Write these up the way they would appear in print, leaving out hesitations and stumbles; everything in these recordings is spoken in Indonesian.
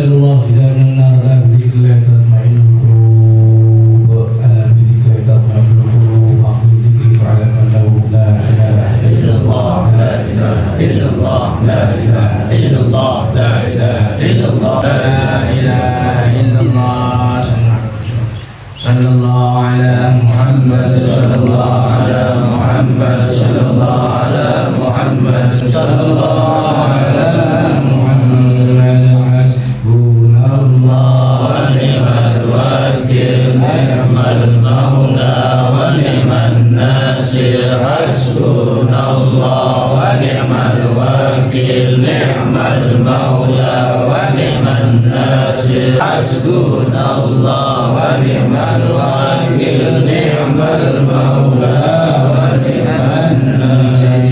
إلا الله فداء من النار لا بذكر الله تطمئن القلوب ألا بذكر الله تطمئن القلوب أخذ الذكر فاعلم أنه لا إله إلا الله لا إله إلا الله لا إله إلا الله لا إله إلا الله لا إله إلا الله صلى الله على محمد صلى الله على محمد صلى الله على محمد صلى الله على محمد حسبنا الله ونعم الوكيل نعم المولى ونعم الناصر حسبنا الله ونعم الوكيل نعم المولى ونعم الناصر حسبنا الله ونعم الوكيل نعم المولى ونعم الناصر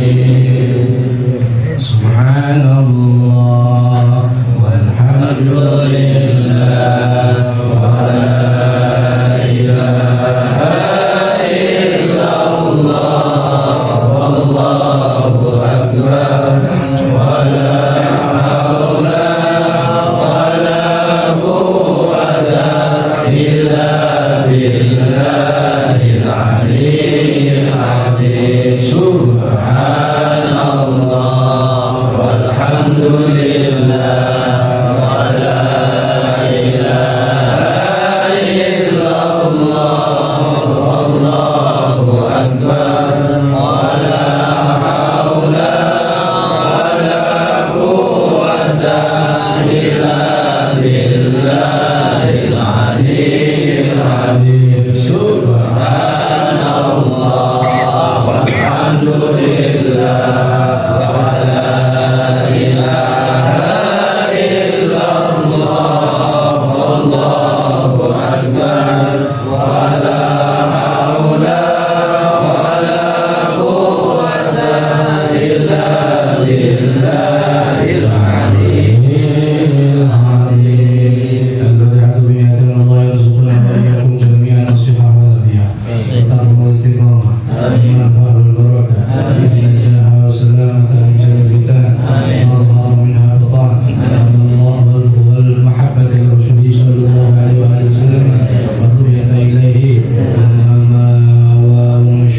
سبحان الله والحمد لله ولا إله إلا الله والله أكبر ولا حول ولا قوة إلا بالله العلي العظيم سبحان الله والحمد لله ولا إله إلا الله والله أكبر ولا حول ولا قوة إلا بالله العلي العظيم سبحان الله والحمد لله ولا إله إلا الله والله أكبر ولا حول ولا قوة إلا بالله العلي العظيم الفاتحة بنية الله يرزقنا وإياكم جميعا الصحة والعافية والتقوى والاستقامة والنفع والبركة والنجاح والسلامة من شر الفتن ما ظهر منها بطن الله والمحبة لرسوله صلى الله عليه وآله وسلم والرؤية إليه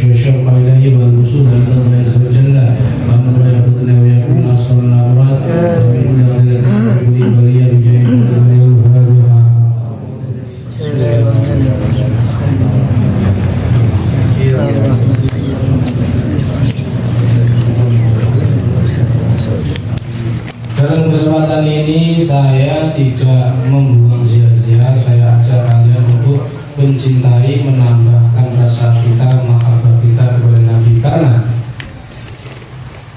والشوق إليه والوصول إلى الله عز وجل وأن الله يحفظنا ويكون أصل الأمراض ومن كل غير وليا بجاه الفاتحة. Dalam kesempatan ini saya tidak membuang sia-sia, saya ajak kalian untuk mencintai, menambahkan rasa kita, mahabbah kita kepada Nabi, karena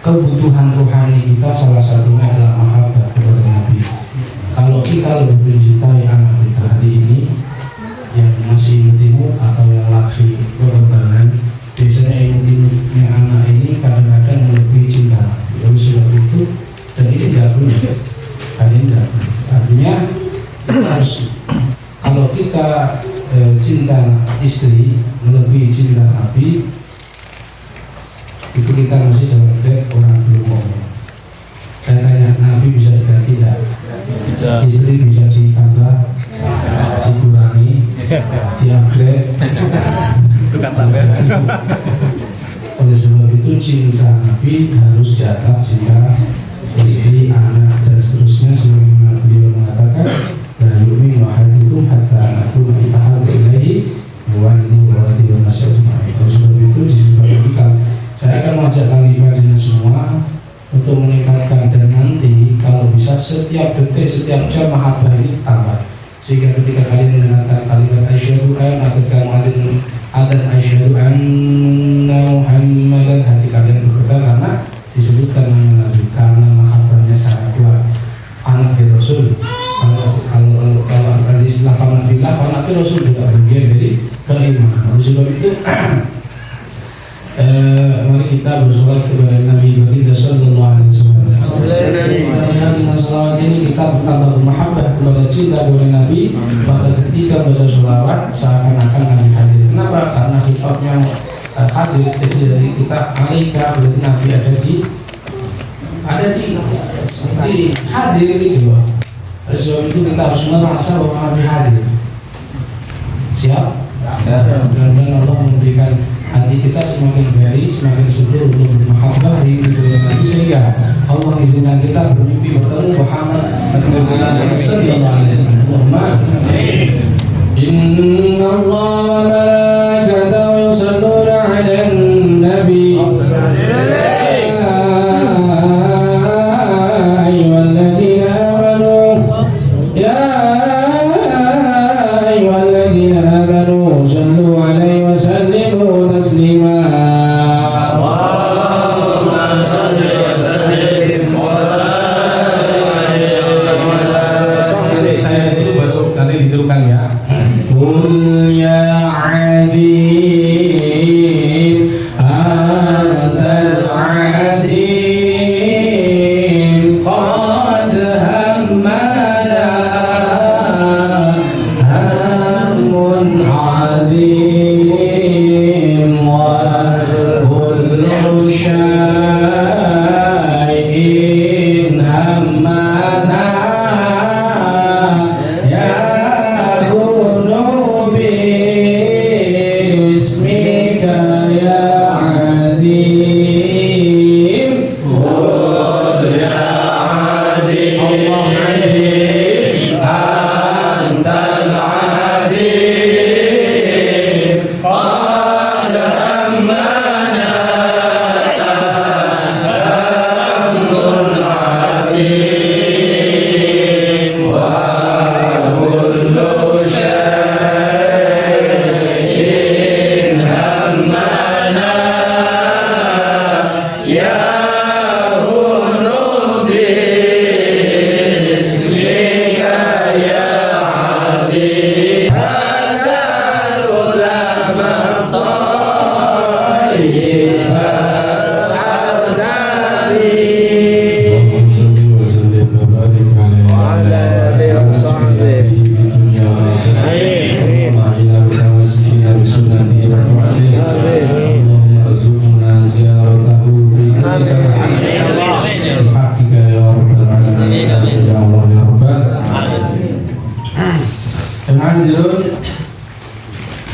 kebutuhan rohani kita salah satunya adalah mahabbah kepada Nabi. Kalau kita lebih mencintai anak kita hari ini yang masih intimu atau yang lagi berkembangan, biasanya intinya anak ini kadang-kadang lebih cinta Nabi. Oleh sebab itu, dan ini tidak punya, artinya kita harus, kalau kita cinta istri melebihi cinta Nabi, itu kita masih sebagai orang belum ngomong. Saya tanya, Nabi bisa diganti tidak? Istri bisa ditambah, dikurangi, di-upgrade. Oleh sebab itu cinta Nabi harus di atas cinta istri, anak, dan seterusnya, sebagaimana beliau mengatakan, la yu'minu ahadukum hatta akuna ahabba ilaihi min waladihi wa waladihi wan nasi ajma'in. Oleh sebab itu disebabkan kita, saya akan mengajak kalian semua untuk meningkatkan, dan nanti kalau bisa setiap detik, setiap jam mahabbah ini tambah, sehingga ketika kalian mendengarkan kalimat asyhadu anna asyhadu anna Muhammadan, hati kalian bergetar karena disebutkan nama Nabi, karena mahabbahnya sangat kuat. Anak fi Rasul, kalau istilah anak fi Rasul juga bagian dari keimanan. Oleh sebab itu mari kita bersolat kepada Nabi Baginda sallallahu alaihi wasallam. Dengan salawat ini kita bertambah mahabbah kepada cinta kepada Nabi. Maka ketika baca sholawat seakan-akan Nabi hadir. Kenapa? Karena hikmahnya hadir. Jadi dari kita malaikat, berarti Nabi ada di hadir gitu loh. Oleh sebab itu kita harus merasa bahwa kami hadir. Siap? Mudah-mudahan Allah memberikan hati kita semakin beri, semakin subur untuk bermahabbah di dunia nanti, sehingga Allah izinkan kita bermimpi bertemu Muhammad sallallahu alaihi wasallam. Inna Allah wa malaikatahu yusalluna 'alan nabi.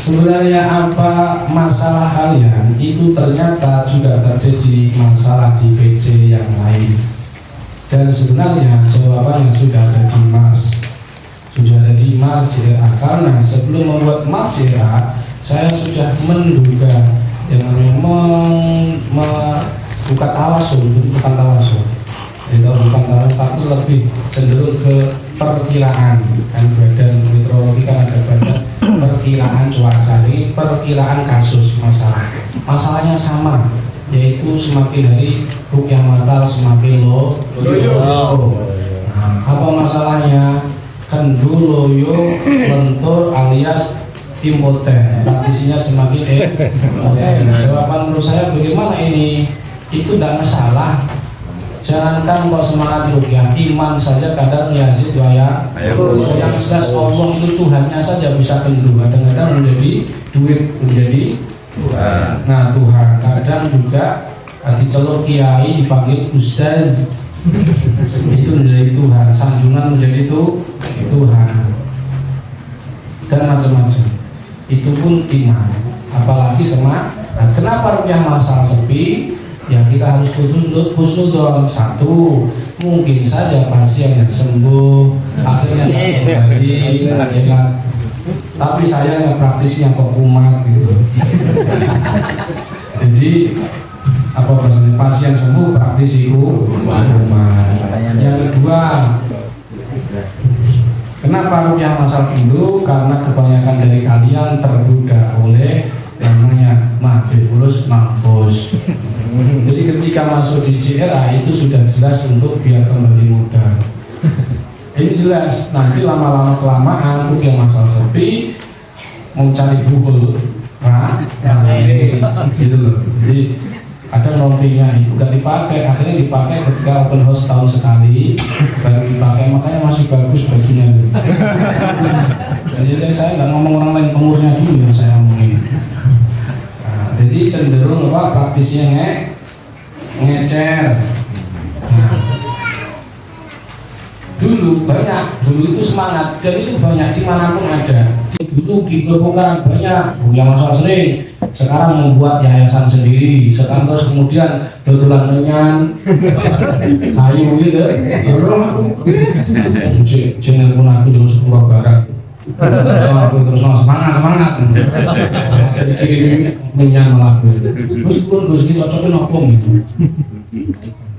Sebenarnya apa masalah kalian itu ternyata juga terjadi masalah di PC yang lain, dan sebenarnya jawabannya sudah ada di Mars, karena sebelum membuat Mars saya sudah menduga yang namanya bukan tawasul, tapi lebih cenderung ke perkiraan. Kan badan meteorologi kan ada badan perkiraan cuaca, ini perkiraan kasus masalahnya sama, yaitu semakin hari rukyah masal semakin loyo. Apa masalahnya? Kendu, loyo, lentur alias impoten, praktisinya semakin jawaban menurut saya bagaimana ini? Itu tidak masalah. Jangankan kok semangat rukyah, iman saja kadang yazid waya. Yang jelas Allah itu Tuhannya saja bisa kendu, kadang-kadang menjadi duit, menjadi Tuhan. Nah Tuhan kadang juga dicelur kiai dipanggil ustaz, itu menjadi Tuhan, sanjungan menjadi Tuhan, dan macam-macam. Itu pun iman, apalagi semangat. Nah, kenapa rukyah masal sepi? Ya kita harus husnudon. Satu, mungkin saja pasien yang sembuh akhirnya kembali, tapi sayangnya praktisnya kok kumat gitu. Jadi apa bahasanya, pasien sembuh praktisi kumat. Yang kedua, kenapa rukyah masal dulu? Karena kebanyakan dari kalian tergoda oleh namanya mahfuz. Jadi ketika masuk di CRA itu sudah jelas untuk biar kembali modal. Ini jelas, nanti lama-lama kelamaan rukyah masal sepi, mau cari buhul gitu loh. Jadi kadang rompinya itu gak dipakai, akhirnya dipakai ketika open house tahun sekali baru dipakai, makanya masih bagus bajunya. Jadi saya nggak ngomong orang lain, pengurusnya dulu yang saya omongin. Jadi cenderung ngecer. dulu banyak, dulu itu semangat dan itu banyak dimanapun ada. Dulu di Grobogan banyak yang masalah sering, sekarang membuat yayasan sendiri, sekarang terus kemudian dodolan menyan kayu gitu. Channel pun aku terus Pura Barat, aku terus semangat dikirim menyan lagu. Terus ini cocoknya nopong gitu.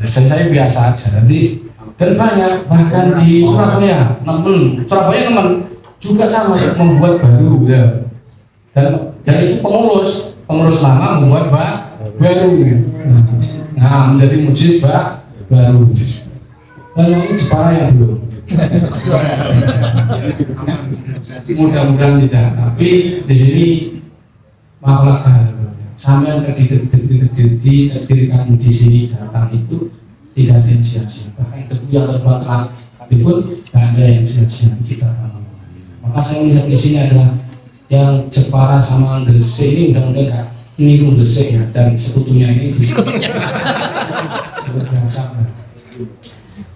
Saya biasa aja. Jadi dan banyak bahkan di Surabaya teman juga sama membuat baru ya. Dan dari pengurus lama membuat baru. Nah, menjadi mujis baru. Dan yang Jepara yang belum. Mudah-mudahan tidak. Tapi di sini maaf sampai yang terdirikan di sini datang itu tidak ada yang sia-sia. Bahkan debu yang terbakar itu pun tidak ada yang sia-sia kita tahu. Maka saya melihat di sini adalah yang Jepara sama Gresik ini mudah-mudahan gak niru Gresik ya, dan sekutunya ini sekutunya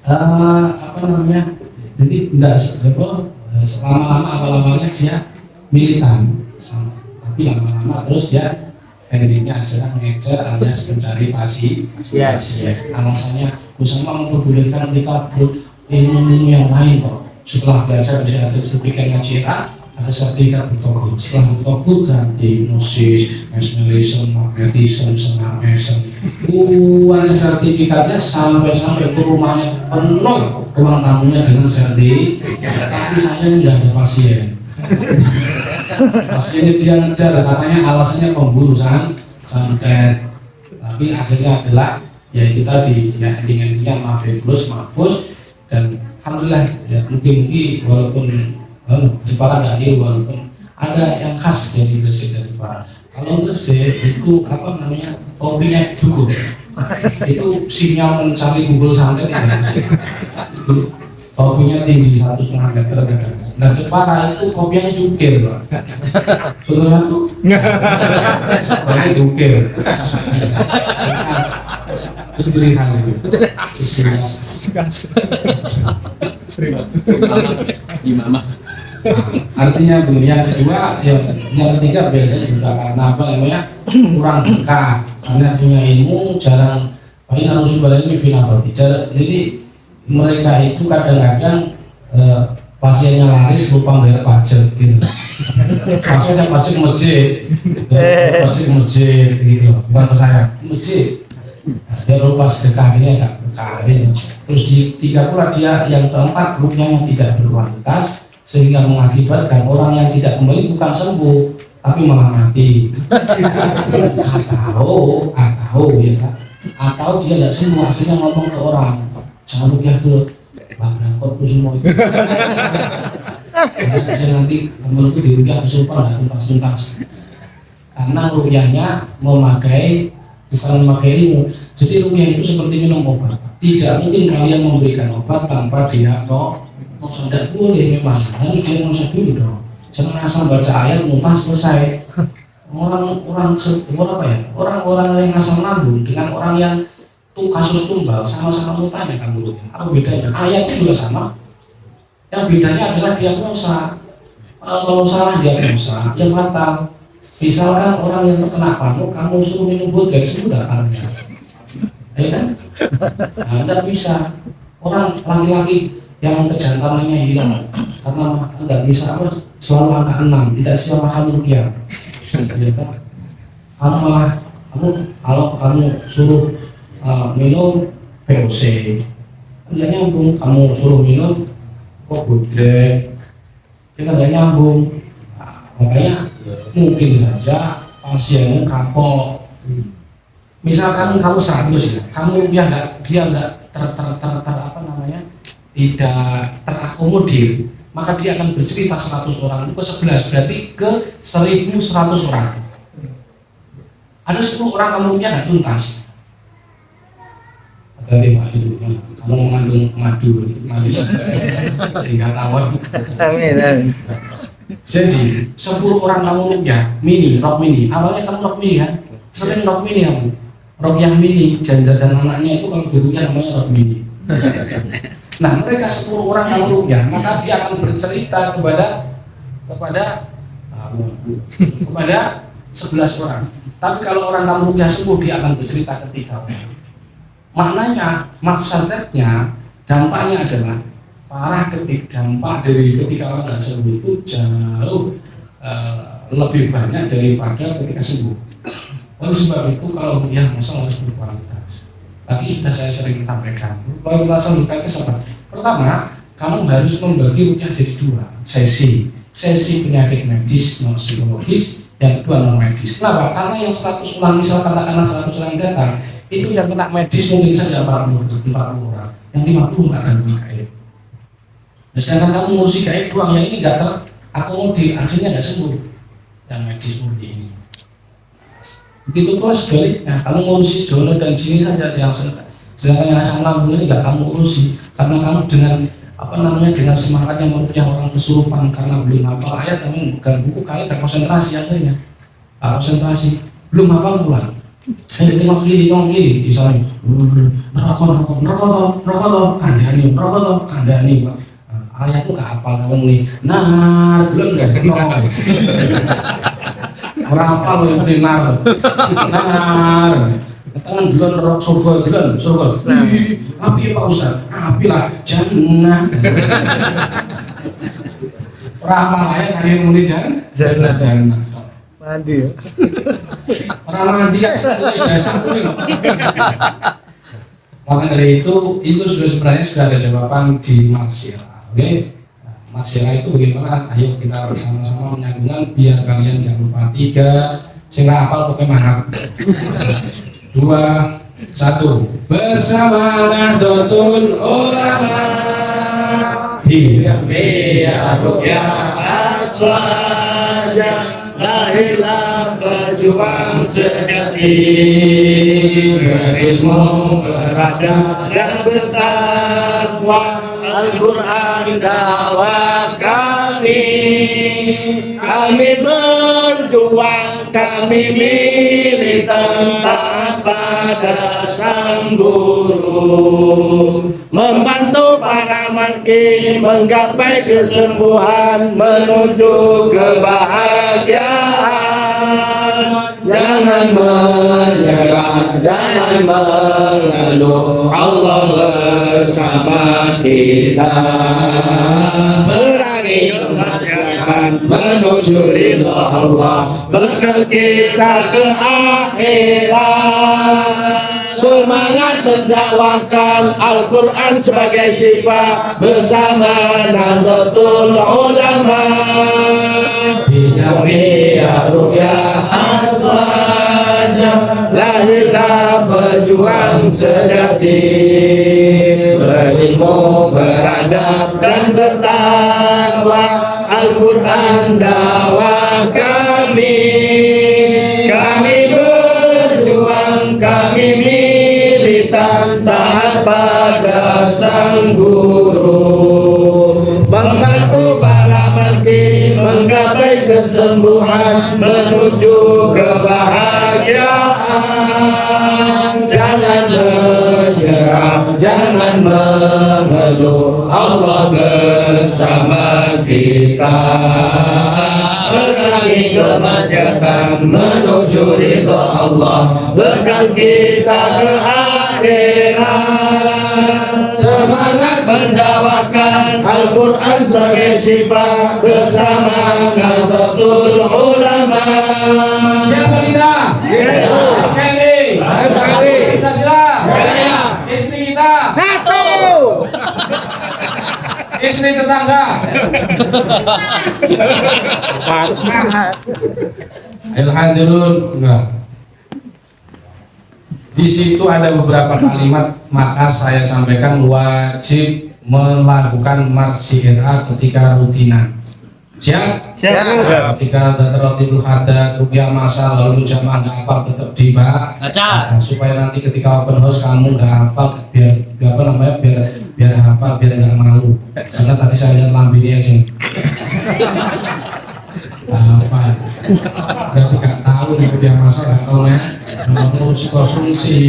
apa namanya, jadi tidak selama-lama awal-awalnya dia militan, tapi lama-lama terus dia endingnya adalah ngecer alias mencari pasien. Alasannya Kusama memperbolehkan kita ilmu-ilmu yang lain kok. Setelah belajar bisa ada sertifikat ngajian, ada sertifikat bertogut. Setelah bertogut ganti hipnosis, mesmerism, magnetism, senar mesem. Ada sertifikatnya sampai ke rumahnya penuh ruang tamunya dengan sertifikat. Tapi saya nggak ada pasien. Pasiennya dia ngejar, katanya alasannya pemburu santet. Tapi akhirnya adalah ya itu tadi ya ending-endingnya mahfuz dan alhamdulillah ya mungkin walaupun Jepara nggak adil, walaupun ada yang khas dari Gresik dan Jepara. Kalau Gresik itu apa namanya, topinya dukur. Itu sinyal mencari kumpul santet ya. Topinya tinggi 1,5 meter kadang. Nah Jepara itu kopiannya cukir, Pak. Betul kan tuh? Kopiannya cukir. Itu ciri khas itu. Gimana? Artinya yang kedua, yang ketiga biasanya juga karena apa namanya, kurang berkah, karena punya ilmu jarang. Paling harus ini finafati. Jadi mereka itu kadang-kadang pasiennya laris lupa bayar pajak gitu. Pasiennya pajak masjid gitu, bukan ke saya masjid. Dia lupa sedekah ini agak berkah gitu. Terus tiga pula dia yang keempat rupiahnya tidak berkualitas sehingga mengakibatkan orang yang tidak kembali bukan sembuh tapi malah mati. atau ya kan, atau dia tidak sembuh akhirnya ngomong ke orang jangan rupiah ke Pak Brangkot tuh semua itu. Saya nanti temanku di rupiah kesurupan nggak tuntas karena rupiahnya bukan memakai ilmu. Jadi rupiah itu seperti minum obat, tidak mungkin kalian memberikan obat tanpa diagnosa. Tidak boleh, memang harus diagnosa dulu dong. Jangan asal baca ayat muntah selesai. Orang-orang yang asal nabung dengan orang yang tuh kasus tumbal sama-sama muntahnya kan mulutnya. Apa bedanya? Ayatnya juga sama. Yang bedanya adalah diagnosa. Kalau salah diagnosa, yang fatal. Misalkan orang yang terkena pamuk, kamu suruh minum vodka, sudah kan? Ya kan? Nah, tidak bisa. Orang laki-laki yang kejantanannya hilang karena tidak bisa selalu angka 6, tidak siap makan rupiah. Ya kan? Kalau kamu suruh minum VOC, tidak nyambung. Kamu suruh minum kok budek, dia tidak nyambung. Makanya mungkin saja pasiennya kapok. Misalkan kamu 100 ya, kamu dia nggak tidak terakomodir, maka dia akan bercerita 100 orang itu ke 11, berarti ke 1100 orang. Ada 10 orang kamu punya nggak tuntas. Hati-hati Pak, kamu mengandung madu sehingga tawar. Amin. Jadi 10 orang kamu punya rok mini. Awalnya kamu rok mini kan, sering rok mini kamu. Rok yang mini, janda dan anaknya itu kalau dulunya namanya rok mini. Nah, mereka 10 orang yang rukyah, maka dia akan bercerita kepada 11 orang. Tapi kalau orang yang rukyah sembuh, dia akan bercerita ke 3 orang. Maknanya, mafsadatnya, dampaknya adalah parah dampak dari ketika orang nggak sembuh itu jauh lebih banyak daripada ketika sembuh. Oleh sebab itu kalau rukyah masalah harus berkualitas. Tadi sudah saya sering sampaikan. Kualitas rukyah itu apa? Pertama, kamu harus membagi rukyah jadi 2 sesi. Sesi penyakit medis non psikologis, yang kedua non medis. Kenapa? Karena yang 100 orang, misal katakanlah 100 orang datang, itu yang kena medis mungkin saja 40 orang, yang 50 nggak akan gaib. Sedangkan kamu ngurusi gaib doang, yang ini nggak terakomodir, akhirnya nggak sembuh. Yang medis murni ini. Begitu pula sebaliknya, kamu ngurusi jono dan jini saja yang sedangkan yang asam lambung ini nggak kamu urusi, karena kamu dengan semangat yang merupakan orang kesurupan karena belum hafal ayat, kamu bukan buku kali nggak konsentrasi akhirnya, konsentrasi belum hafal pulang. Saya tengok kiri, misalnya rokok, kandani, ayatnya nggak hafal kamu nih, belum nggak kenal. Orang apa lo yang benar? Tangan duluan rok surga. Api ya Pak Ustaz? Api lah, jannah. Orang apa layak akhir muni jannah. Mandi ya. Orang mandi kan jasa tuh. Maka dari itu sebenarnya sudah ada jawaban di Masyirah. Oke? Masyirah itu bagaimana? Ayo kita bersama-sama menyambungkan biar kalian jangan lupa 3 sehingga hafal pokoknya mahal. 2, 1 bersama Nahdlatul Ulama hidup biar rukyah aswaja lahirlah pejuang sejati berilmu beradab dan bertakwa Al-Quran dakwah kami berjuang, kami militan taat pada sang guru, membantu para marki menggapai kesembuhan menuju kebahagiaan. Jangan menyerah, jangan mengeluh, Allah bersama kita. Berangi kemaksiatan menuju ridha Allah, bekal kita ke akhirat. Semangat mendakwahkan Al-Quran sebagai syifa bersama Nahdlatul Ulama. Bijamiya rukyah aswaja lahirlah pejuang sejati berilmu beradab dan bertakwa Al-Quran dakwah kami berjuang, kami militan taat pada sang guru, membantu para marki menggapai kesembuhan menuju kebahagiaan. Jangan menyerah, jangan mengeluh, Allah bersama kita. Berangi kemaksiatan menuju ridha Allah, bekal kita ke akhirat. Semangat mendakwakan Al-Quran sebagai syifa bersama Nahdlatul Ulama. Siapa kita? Kali. Saya. Istri kita. 1. Istri tetangga. Al-Hadirun. Di situ ada beberapa kalimat, maka saya sampaikan wajib melakukan Masyirah ketika rutinan. Siap? Siap. Ketika ada terlatibul hadat, rukyah masal, lalu jamaah nggak hafal tetap dibaca supaya nanti ketika open house kamu nggak hafal biar hafal, biar nggak malu. Karena tadi saya lihat lambe dia sih. Apa? Berarti nggak tahu nih rukyah masal nggak tahu ya. mengurusi konsumsi.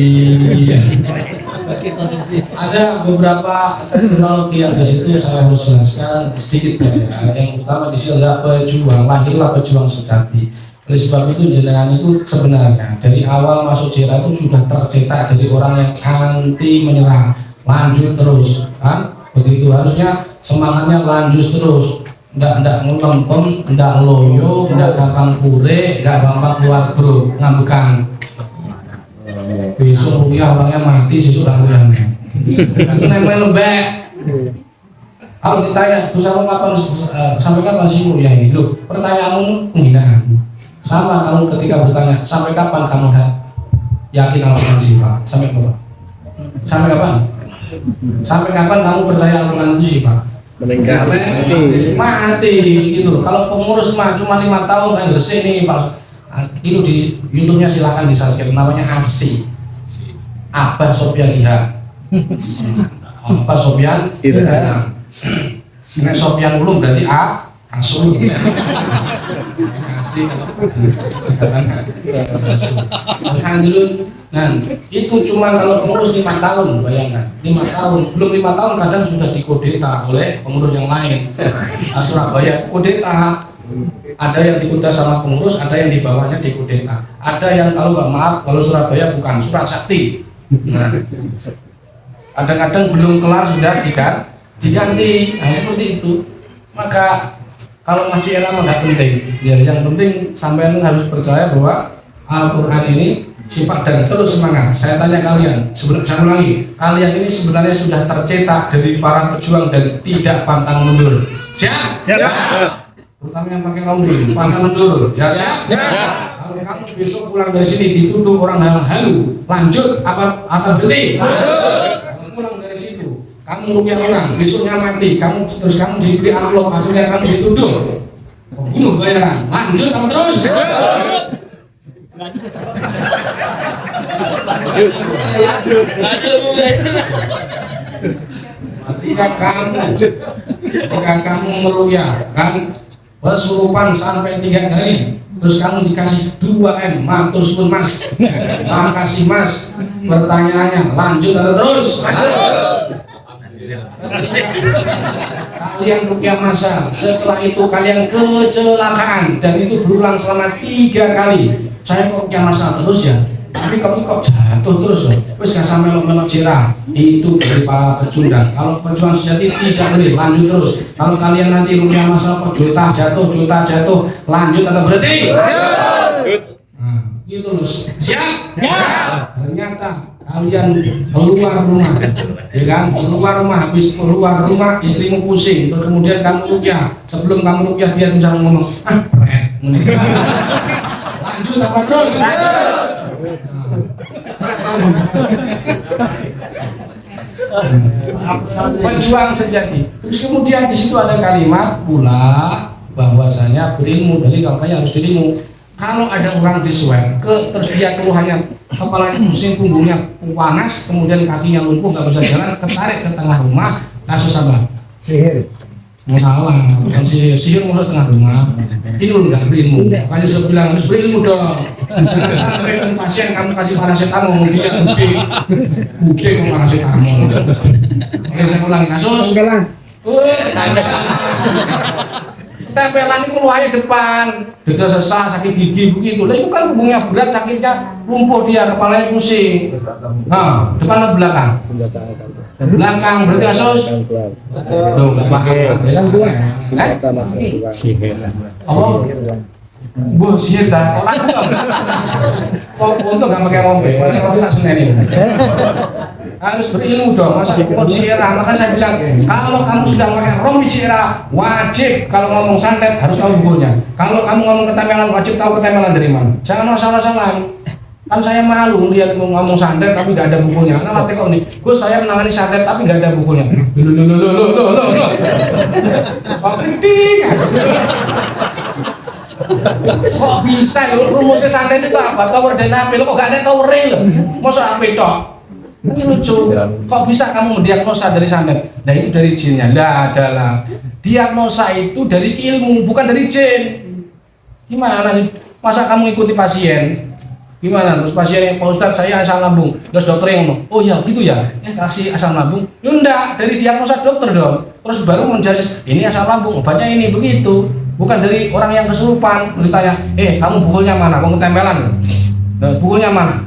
Ada beberapa teknologi yang di situ yang saya harus jelaskan sedikit ya. Yang pertama di sini adalah pejuang, lahirlah pejuang sejati. Oleh sebab itu jenengan itu sebenarnya dari awal masuk JIRA itu sudah tercetak dari orang yang anti menyerah, lanjut terus, kan? Begitu harusnya semangatnya lanjut terus, ndak ngelempem, ndak loyo, ndak gampang pure, ndak gampang keluar grup, ngambekan. Besok kuliah orangnya mati, sesudah kuliah. Itu namanya lembek. Kalau ditanya, tuh sampai kapan sih kuliah ini? Loh, pertanyaanmu penghinaan. Sama kamu ketika bertanya, sampai kapan kamu yakin Al-Quran sifat? Sampai kapan? Sampai kapan? Sampai kapan kamu percaya Al-Quran itu sifat? Meninggal mati gitu. Kalau pengurus mah cuma 5 tahun kan bersih nih Pak. Itu di YouTube-nya silahkan di-subscribe, namanya ASI. Abah Sofyan Ira. Abah Sofyan Ira. Nek Sofyan belum berarti Asul. ASI sekarang alhamdulillah. Nah, itu cuma kalau pengurus 5 tahun, bayangkan 5 tahun, belum 5 tahun kadang sudah dikudeta oleh pengurus yang lain. Surabaya kudeta, ada yang dikudeta sama pengurus, ada yang di bawahnya dikudeta, ada yang kalau Surabaya bukan Surat Sakti. Nah, kadang-kadang belum kelar sudah diganti. Nah, seperti itu. Maka kalau masih era nggak penting, ya yang penting sampean harus percaya bahwa Al-Quran ini sifat dan terus semangat. Saya tanya kalian, saya ulangi, kalian ini sebenarnya sudah tercetak dari para pejuang dan tidak pantang mundur. Siap? Siap. Terutama yang pakai rompi, pantang mundur. Ya siap? Siap. Kalau kamu besok pulang dari sini dituduh orang halu, lanjut apa berhenti? Kamu pulang dari situ, kamu rupiah orang, besoknya mati, kamu diberi amplop, akhirnya kamu dituduh bunuh bayaran, lanjut kamu terus. Ketika kamu meruya kan kesurupan sampai 3 kali, terus kamu dikasih 2M, matur suwun mas, makasih mas. Pertanyaannya lanjut atau terus? Kalian rupiah masal, setelah itu kalian kecelakaan dan itu berulang selama 3 kali. Saya kok rupiah masal terus ya, tapi kok jatuh terus loh. Wes gak sampai melok JIRA, itu dari para pecundang. Kalau pejuang sejati tidak boleh, lanjut terus. Kalau kalian nanti rupiah masal kok juta jatuh, lanjut atau berhenti? Lanjut. Nah, gitu loh. Siap? Siap. Ternyata kalian keluar rumah, ya kan? Habis keluar rumah istrimu pusing, terus kemudian kamu rupiah. Sebelum kamu rupiah dia bisa ngomong, pret. Lanjut apa terus? Pejuang sejati. Terus kemudian di situ ada kalimat pula bahwasanya berilmu, dari kalau kalian harus berilmu. Kalau ada orang diswab, terus dia keluhannya kepalanya pusing, punggungnya panas, kemudian kakinya lumpuh, nggak bisa jalan, ketarik ke tengah rumah, kasus apa? Sihir. Masalah, bukan sihir masuk tengah rumah. Ini lu nggak berilmu. Makanya saya bilang harus berilmu dong. Jangan sampai ke pasien kamu kasih paracetamol, dia buke ke paracetamol. Oke, saya ulangi kasus. Tempelan itu keluarnya depan, dada sesak, sakit gigi begitu. Lah itu kan punggungnya berat, sakitnya lumpuh dia, kepalanya pusing. Nah, depan atau belakang? Belakang, berarti kasus. Loh, sepakat. Oh, bu sihir dah. Kok untuk nggak pakai rompi? Pakai rompi tak seneni. Harus berilmu dong, masa ikut JIRA. Maka saya bilang, kalau kamu sudah pakai rompi JIRA, wajib kalau ngomong santet harus tahu bukunya. Kalau kamu ngomong ketempelan, wajib tahu ketempelan dari mana. Jangan salah-salah. Kan saya malu lihat ngomong santet tapi nggak ada bukunya. Nah, latih kok nih, Gus saya menangani santet tapi nggak ada bukunya. Loh. Kok bisa ya? Rumusnya santet itu apa? Tower dan HP, kok nggak ada tower lo? Masa HP toh? Ini lucu. Kok bisa kamu mendiagnosa dari santet? Nah itu dari jinnya. Lah adalah diagnosa itu dari ilmu, bukan dari jin. Gimana nih? Masa kamu ikuti pasien? Gimana? Terus pasiennya, Pak Ustadz saya asam lambung. Terus dokter yang ngomong, oh ya gitu ya, kasih asam lambung. Ya enggak, dari diagnosa dokter dong. Terus baru menjudge, ini asam lambung, obatnya ini, begitu. Bukan dari orang yang kesurupan. Ditanya, kamu pukulnya mana? Kamu ketempelan? Pukulnya mana?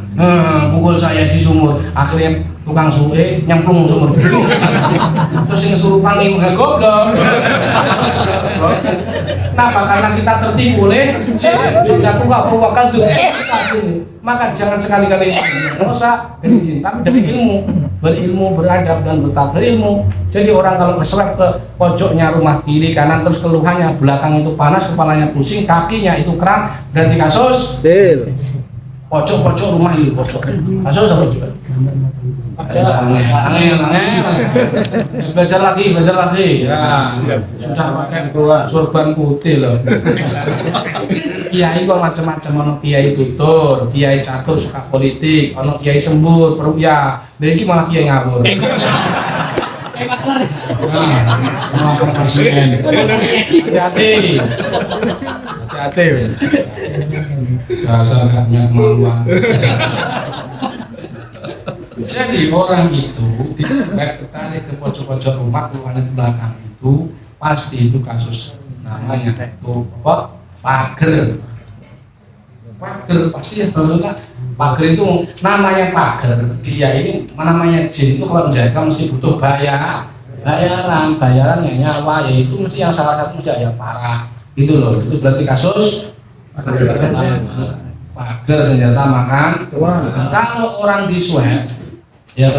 Pukul saya di sumur. Akhirnya tukang suwe nyemplung sumur. Terus yang kesurupan ini, goblok. Kenapa? Karena kita tertipu oleh sudah wakal tuh. Maka jangan sekali-kali dosa dari jin, tapi dari berilmu, beradab dan berilmu. Jadi orang kalau nge-swab ke pojoknya rumah kiri kanan terus keluhannya belakang itu panas, kepalanya pusing, kakinya itu kram, berarti kasus pojok rumah itu pojok. Kasus apa juga? Angin. Belajar lagi. Ya, sudah pakai sorban putih loh. Kiai kok macam-macam, ono kiai tutur, kiai catur suka politik, ono kiai sembur, ya, iki malah kiai ngawur. Ngawur pasien. Hati-hati. Dasar gak punya kemampuan. Jadi orang itu ditarik ke pojok-pojok rumah, keluar ke belakang itu pasti itu kasus namanya itu apa? Pager pasti ya tentunya. Pager itu namanya pager, dia ini namanya jin itu kalau menjaga mesti butuh bayaran yang nyawa, yaitu mesti yang salah satu mesti ya parah gitu loh. Itu berarti kasus pager senjata makan. Kalau orang di swab ya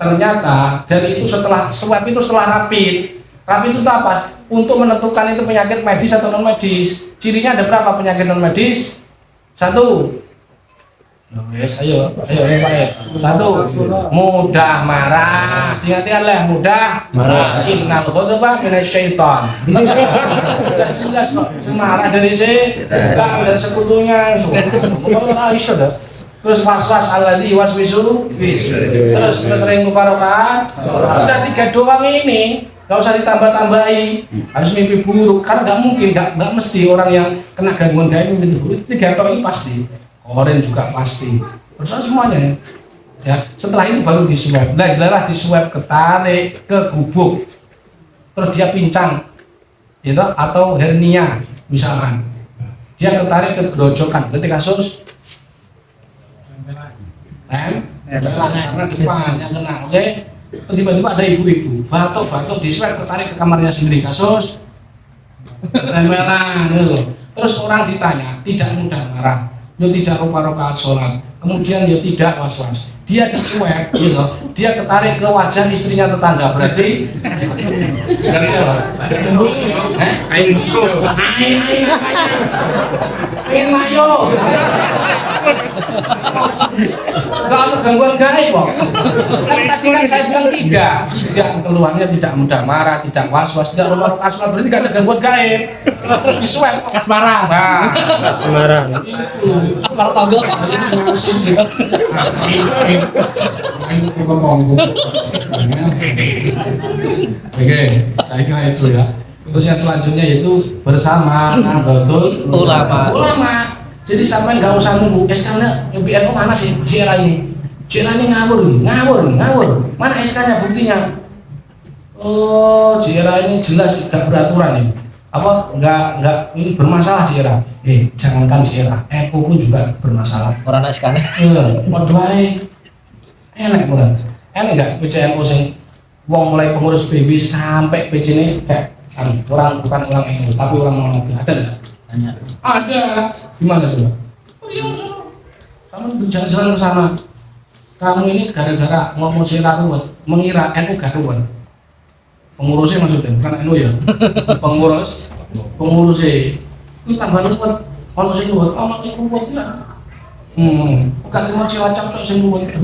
ternyata dari itu setelah swab itu setelah rapid itu apa? Untuk menentukan itu penyakit medis atau non medis. Cirinya ada berapa penyakit non medis? 1. Ayo Pak. 1. Mudah marah. Diingat-ingat mudah marah. Innal ghadaba minasyaiton. Sudah jelas kok. Marah dari dari sekutunya. Terus was-was alladzi waswisu terus sering mubarokat. Sudah 3 doang ini, nggak usah ditambah-tambahi. Harus mimpi buruk, karena nggak mungkin, nggak mesti orang yang kena gangguan gaib mimpi buruk. 3 doang ini pasti. Koren juga pasti. Terus semuanya ya. Setelah itu baru disuap. Nah, jelas disuap, ketarik ke gubuk. Terus dia pincang, gitu, atau hernia misalkan. Dia ketarik ke gerojokan. Berarti kasus karena depan yang kena, oke? Tiba-tiba ada ibu-ibu batuk di swab, ketarik ke kamarnya sendiri, kasus tempelan gitu. Terus orang ditanya, tidak mudah marah, dia tidak rokaat sholat, kemudian dia tidak was-was, dia di swab gitu, dia ketarik ke wajah istrinya tetangga, berarti pengen mayo. Enggak ada gangguan gaib kok. Kan tadi kan saya bilang tidak keluhannya tidak mudah marah, tidak was-was, tidak rumah kasulat, berarti tidak ada gangguan gaib. Terus disuap kasmaran. Nah, kasmaran. Itu kasmaran togel. Oke, saya kira itu ya. Terus yang selanjutnya yaitu bersama Nahdlatul Ulama. Jadi sampai nggak usah nunggu SK-nya BNO mana sih Jera ini? Jera ini ngawur. Mana SK-nya buktinya? Oh, Jera ini jelas nggak beraturan nih. Apa nggak ini bermasalah Jera? Jangankan Jera, Eko pun juga bermasalah. Orang SK-nya? Waduh, enak banget. Enak nggak PCNO sing wong mulai pengurus BB sampai PC ini kayak orang bukan orang Eko tapi orang Muhammad, ada nggak? Ada. Gimana coba? Kamu berjalan-jalan ke sana. Kamu ini gara-gara ngomong ruwet, mengira NU garuan. Pengurusnya maksudnya, bukan NU ya. Pengurusnya. Itu tambah ruwet. Kalau sing ruwet, ruwet ya. Bukan cuma cilacap sing ruwet.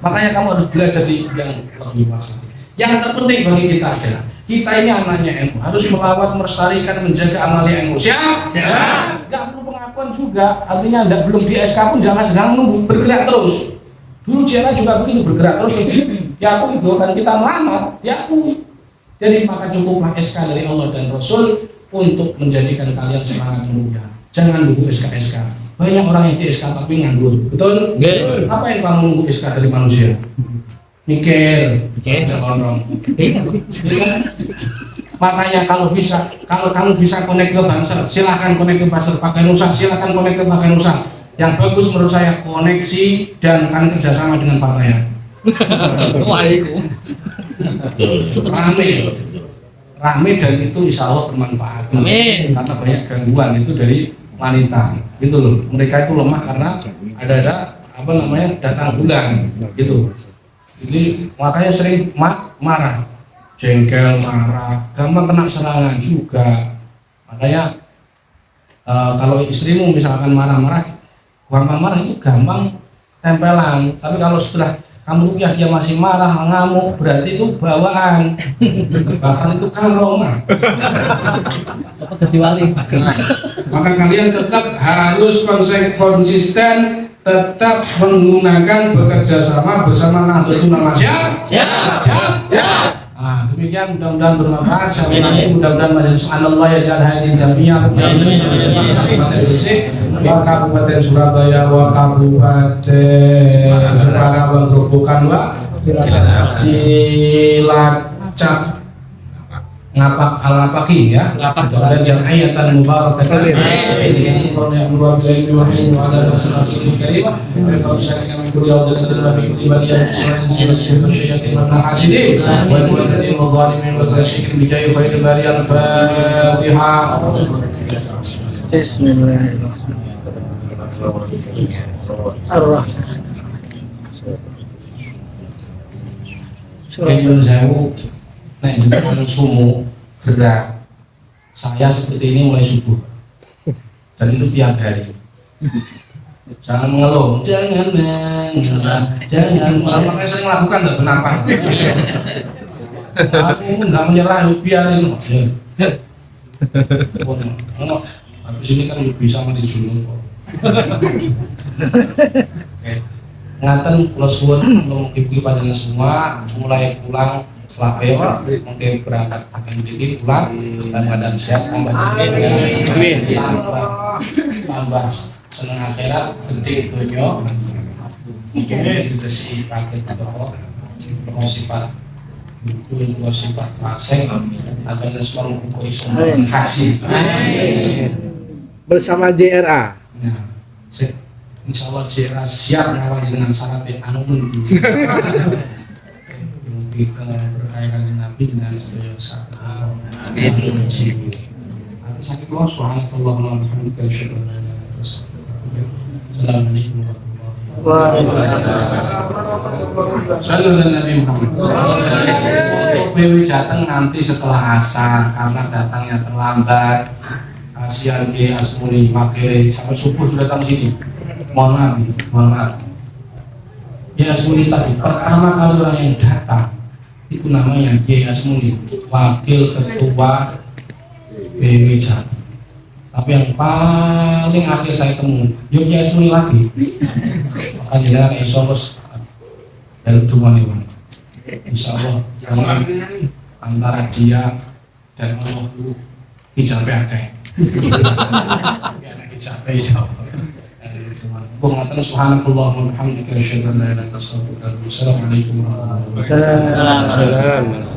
Makanya kamu harus belajar di yang lebih masuk. Yang terpenting bagi kita adalah kita ini anaknya NU, harus melawat, melestarikan, menjaga amalia NU. Siap? Nggak perlu pengakuan juga, artinya belum di SK pun jangan sedang nunggu, bergerak terus. Dulu Jera juga begitu, bergerak terus. Ya aku itu kan kita melamar, ya aku. Jadi maka cukuplah SK dari Allah dan Rasul untuk menjadikan kalian semangat mulia. Jangan nunggu SK. banyak orang yang di SK tapi nganggur, betul? Nggih. Apa yang kamu nunggu SK dari manusia? Mikir, orang. Makanya kalau kamu bisa connect ke Banser, silahkan connect ke Banser pakai Nusa, silahkan connect ke pakai Nusa. Yang bagus menurut saya koneksi dan kan kerjasama dengan Fataya. Rame dan itu insya Allah bermanfaat. Amin. Karena banyak gangguan itu dari wanita, gitu loh. Mereka itu lemah karena ada datang bulan, gitu. Jadi makanya sering marah, jengkel, marah, gampang kena serangan juga. Makanya kalau istrimu misalkan marah-marah, gampang marah itu gampang tempelan. Tapi kalau sudah kamu rukyah dia masih marah, ngamuk, berarti itu bawaan. Bahkan itu karomah. Cepat jadi wali. Maka kalian tetap harus konsisten, tetap menggunakan bekerja sama bersama Nahdlatul Ulama. Siap? Nah, demikian mudah-mudahan bermanfaat. Mudah-mudahan majelis Allah ya jal hadin jamiah Kabupaten Gresik, wa Kabupaten Surabaya, wa Kabupaten Jepara, wa Grobogan, wa Cilacap, ngapak al-ngapaki ya, dan jam'iyatan mubarakatan ini kalau yang dua bilahi wahid wa ala sallallahu alaihi wa sallam kalau saya kami kuliah dan terbaik ibadiah selain sibuk syaitan dan hasidin wa mu'tadin wa zalimin wa tasyikin bijai khairil bariyah al-fatihah. Bismillahirrahmanirrahim. Nah, dengan sumu gerak saya seperti ini mulai subuh dan itu tiap hari. Jangan mengeluh, jangan makanya saya melakukan tak kenapa. Aku nggak menyerah, biarin. Habis ini kan bisa mati dulu kok. Ngaten kula suwun ibu panjenengan semua mulai pulang setelah lewat mungkin berangkat akan jadi pulang dan badan sehat tambah tambah senang akhirat gede dunia mungkin bersih pakai atau sifat itu sifat faseng akan semua buku isu haji bersama JRA. Insya Allah JRA siap ngawal dengan syarat yang anonim. Kita berkaitan Nabi dengan setiap saat. Amin. Sakit Allah subhanakallah wa bihamdika asyhadu an la ilaha illa anta astaghfiruka wa atubu ilaik. Assalamualaikum warahmatullahi wabarakatuh. Sallallahu alaihi Nabi Muhammad. Untuk PW Jateng nanti setelah asar karena datangnya terlambat. Kasihan Ki Asmuni Makere sampai subuh sudah datang sini. Mohon maaf. Ya Asmuni tadi pertama kali orang yang datang itu namanya Kiai Asmuni, wakil ketua PW Jateng. Tapi yang paling akhir saya temui, yuk Kiai Asmuni lagi. Makanya jangan isolos dari tuan ini. Insya Allah antara dia dan Allah itu hijabnya ada. Hijabnya insya Allah. Subhanallah wa bihamdika asyhadu an la ilaha illa anta astaghfiruka wa atubu ilaik. Assalamualaikum warahmatullahi wabarakatuh.